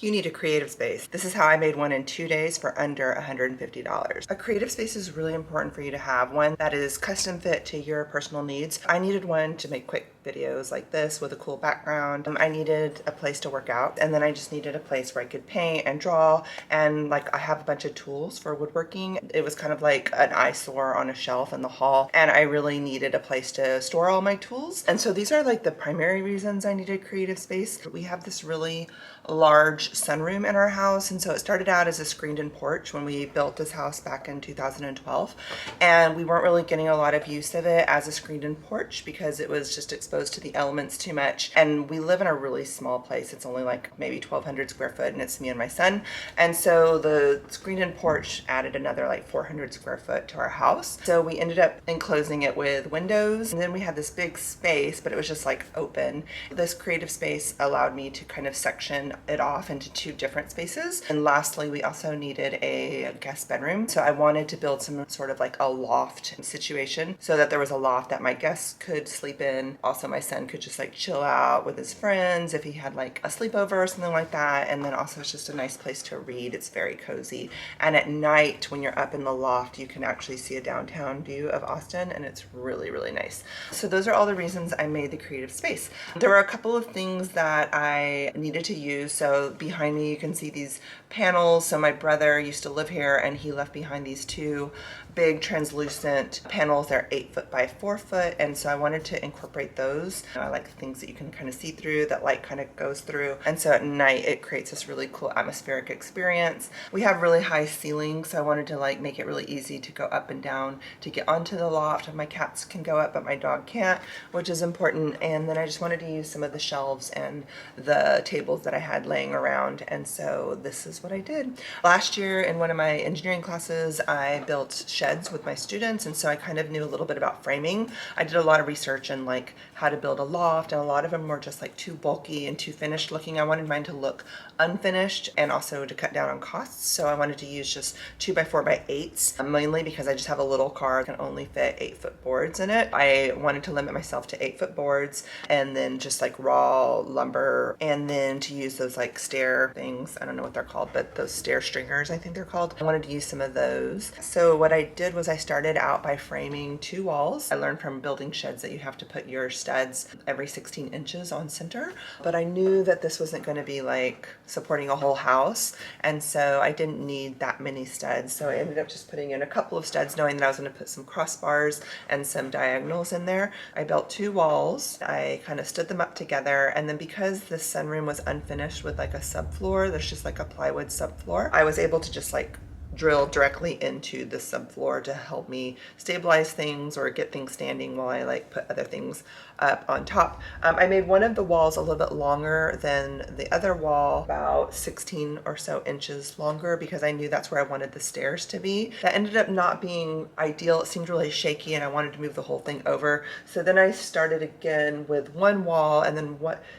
You need a creative space. This is how I made one in 2 days for under $150. A creative space is really important for you to have, one that is custom fit to your personal needs. I needed one to make quick videos like this with a cool background. I needed a place to work out, and then I just needed a place where I could paint and draw, and like I have a bunch of tools for woodworking. It was kind of like an eyesore on a shelf in the hall, and I really needed a place to store all my tools. And so these are like the primary reasons I needed creative space. We have this really large sunroom in our house, and so it started out as a screened-in porch when we built this house back in 2012, and we weren't really getting a lot of use of it as a screened-in porch because it was just exposed to the elements too much. And we live in a really small place. It's only like maybe 1,200 square foot, and it's me and my son, and so the screened-in porch added another like 400 square foot to our house. So we ended up enclosing it with windows, and then we had this big space, but it was just like open. This creative space allowed me to kind of section it off into two different spaces. And lastly, we also needed a guest bedroom. So I wanted to build some sort of like a loft situation so that there was a loft that my guests could sleep in. Also, my son could just like chill out with his friends if he had like a sleepover or something like that. And then also it's just a nice place to read. It's very cozy. And at night, when you're up in the loft, you can actually see a downtown view of Austin, and it's really, really nice. So those are all the reasons I made the creative space. There were a couple of things that I needed to use. So behind me, you can see these panels. So my brother used to live here, and he left behind these two big translucent panels. They're 8 foot by 4 foot, and so I wanted to incorporate those. I like things that you can kind of see through, that light kind of goes through, and so at night it creates this really cool atmospheric experience. We have really high ceilings, so I wanted to like make it really easy to go up and down to get onto the loft. My cats can go up, but my dog can't, which is important. And then I just wanted to use some of the shelves and the tables that I had laying around, and so this is what I did. Last year in one of my engineering classes, I built sheds with my students, and so I kind of knew a little bit about framing. I did a lot of research in like how to build a loft, and a lot of them were just like too bulky and too finished looking. I wanted mine to look unfinished and also to cut down on costs, so I wanted to use just 2 by 4 by 8s, mainly because I just have a little car that can only fit 8-foot boards in it. I wanted to limit myself to 8-foot boards, and then just like raw lumber, and then to use those like stair things. I don't know what they're called, but those stair stringers, I think they're called. I wanted to use some of those. So what I did was I started out by framing 2 walls. I learned from building sheds that you have to put your studs every 16 inches on center, but I knew that this wasn't going to be like supporting a whole house, and so I didn't need that many studs. So I ended up just putting in a couple of studs, knowing that I was going to put some crossbars and some diagonals in there. I built 2 walls. I kind of stood them up together, and then because the sunroom was unfinished with like a subfloor, there's just like a plywood subfloor, I was able to just like drill directly into the subfloor to help me stabilize things or get things standing while I like put other things up on top. I made one of the walls a little bit longer than the other wall, about 16 or so inches longer, because I knew that's where I wanted the stairs to be. That ended up not being ideal. It seemed really shaky, and I wanted to move the whole thing over. So then I started again with 1 wall, and then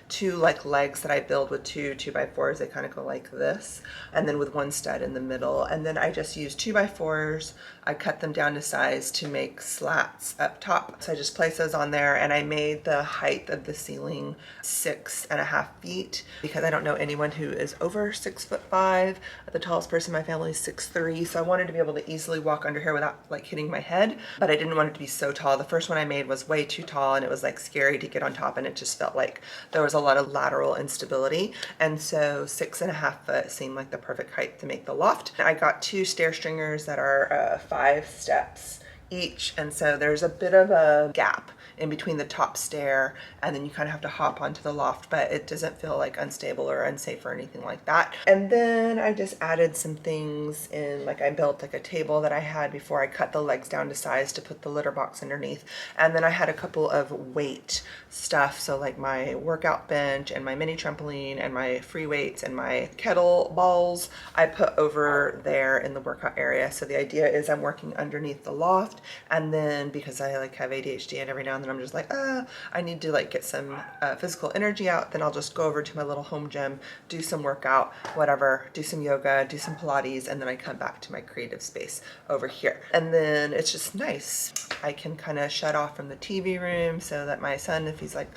2 like legs that I build with 2 2x4s. They kind of go like this, and then with 1 stud in the middle. And then I just used 2x4s. I cut them down to size to make slats up top. So I just placed those on there, and I made the height of the ceiling 6.5 feet, because I don't know anyone who is over 6'5". The tallest person in my family is 6'3", so I wanted to be able to easily walk under here without like hitting my head, but I didn't want it to be so tall. The first one I made was way too tall, and it was like scary to get on top, and it just felt like there was a lot of lateral instability, and so 6.5 foot seemed like the perfect height to make the loft. I got 2 stair stringers that are 5 steps each, and so there's a bit of a gap in between the top stair, and then you kind of have to hop onto the loft, but it doesn't feel like unstable or unsafe or anything like that. And then I just added some things in, like I built like a table that I had before I cut the legs down to size to put the litter box underneath, and then I had a couple of weight stuff, so like my workout bench and my mini trampoline and my free weights and my kettle balls I put over there in the workout area. So the idea is I'm working underneath the loft, and then because I like have ADHD, and every now and then I'm just like, I need to like get some physical energy out, then I'll just go over to my little home gym, do some workout, whatever, do some yoga, do some Pilates, and then I come back to my creative space over here. And then it's just nice. I can kind of shut off from the TV room so that my son, if he's like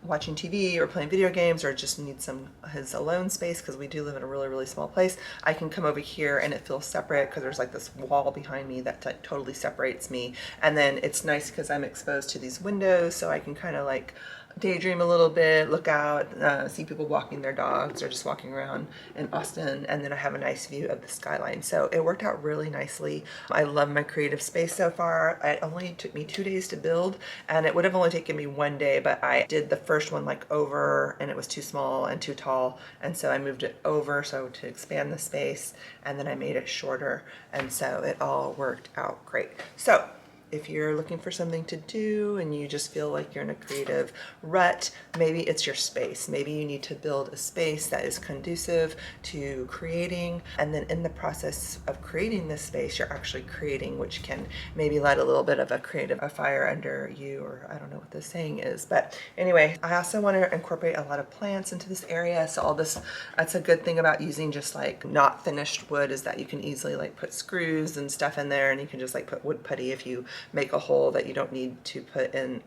watching TV or playing video games or just needs his alone space, because we do live in a really, really small place, I can come over here and it feels separate because there's like this wall behind me that like totally separates me. And then it's nice because I'm exposed to these windows, so I can kind of like daydream a little bit, look out, see people walking their dogs or just walking around in Austin, and then I have a nice view of the skyline. So it worked out really nicely. I love my creative space so far. It only took me 2 days to build, and it would have only taken me 1 day, but I did the first one like over and it was too small and too tall, and so I moved it over so to expand the space, and then I made it shorter, and so it all worked out great. So if you're looking for something to do and you just feel like you're in a creative rut, maybe it's your space. Maybe you need to build a space that is conducive to creating, and then in the process of creating this space, you're actually creating, which can maybe light a little bit of a fire under you, or I don't know what the saying is. But anyway, I also want to incorporate a lot of plants into this area. So all this, that's a good thing about using just like not finished wood, is that you can easily like put screws and stuff in there, and you can just like put wood putty if you make a hole that you don't need to put in,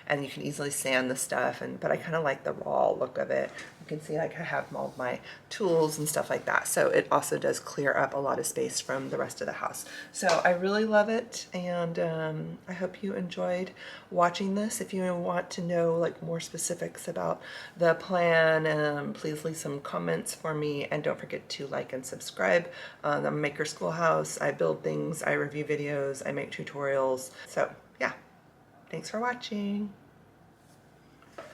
and you can easily sand the stuff. But I kind of like the raw look of it. You can see like I have all of my tools and stuff like that, so it also does clear up a lot of space from the rest of the house. So I really love it, and I hope you enjoyed watching this. If you want to know like more specifics about the plan, please leave some comments for me, and don't forget to like and subscribe. The Maker Schoolhouse, I build things, I review videos, I make tutorials. So yeah, thanks for watching.